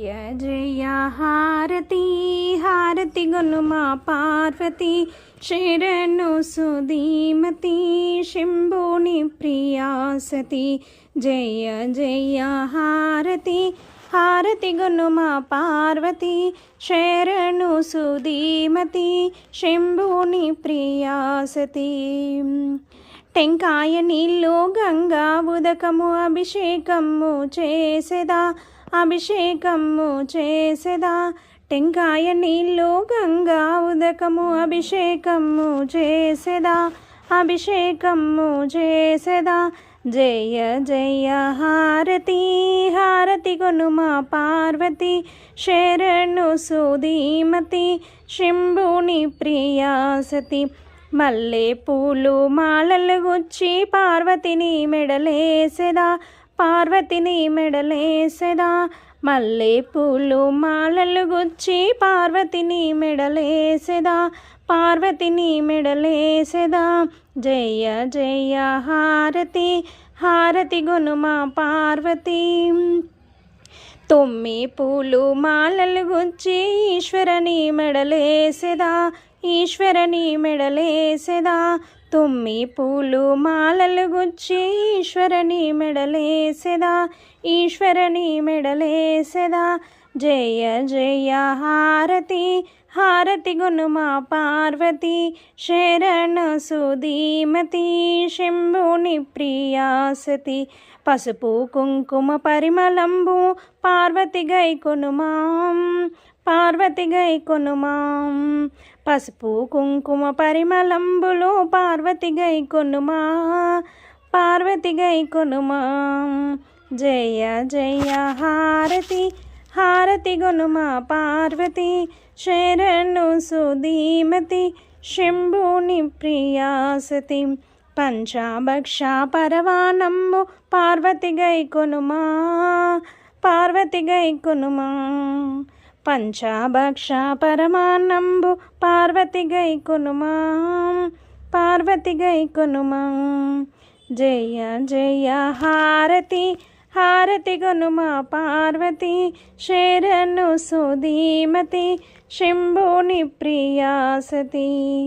జయ జయ హారతి హారతి గునుమా పార్వతి శరణు సుధీమతి శంభుని ప్రియాసతి జయ జయ హారతి హారతి గునుమా పార్వతి శరణు సుధీమతి శంభుని ప్రియాసతి టెంకాయ నీళ్ళు గంగా ఉదకము అభిషేకము చేసేదా అభిషేకము చేసేదా టెంకాయ నీళ్ళు గంగా ఉదకము అభిషేకము చేసేదా అభిషేకము చేసేదా జయ జయ హారతి హారతి గునుమా పార్వతి శరణు సుధీమతి శంభుని ప్రియాసతి మల్లె పూలు మాలలు గుచ్చి పార్వతిని మెడలేసెదా పార్వతిని మెడలేసెదా మల్లె పూలు మాలలు గుచ్చి పార్వతిని మెడలేసెదా పార్వతిని మెడలేసెదా జయ జయ హారతి హారతి గునుమా పార్వతి తొమ్మి పూలు మాలలు గుచ్చి ఈశ్వరని మెడలేసెదా ఈశ్వరని మెడలేసెదా తొమ్మి పూలు మాలలు గుచ్చి ఈశ్వరని మెడలేసెదా ఈశ్వరని మెడలేసెదా జయ జయ హారతి హారతి గునుమా పార్వతి శరణు సుధీమతి శంభుని ప్రియాసతి పసుపు కుంకుమ పరిమళంబు పార్వతి గై కొనుమా పార్వతి గై కొనుమా పసుపు కుంకుమ పరిమళంబులు పార్వతి గై కొనుమా పార్వతి గై కొనుమా జయ జయ హారతి హారతి గునుమా పార్వతి శరణు సుధీమతి శంభుని ప్రియాసతి పంచాభక్ష పరవానంబు పార్వతి గై కొనుమా పార్వతి గై కొనుమా పంచాభక్ష పరమానంబు పార్వతి గై కొనుమా పార్వతి గై కొనుమా జయ జయ హారతి హారతి గునుమా పార్వతి శరణు సుధీమతి శంభుని ప్రియాసతి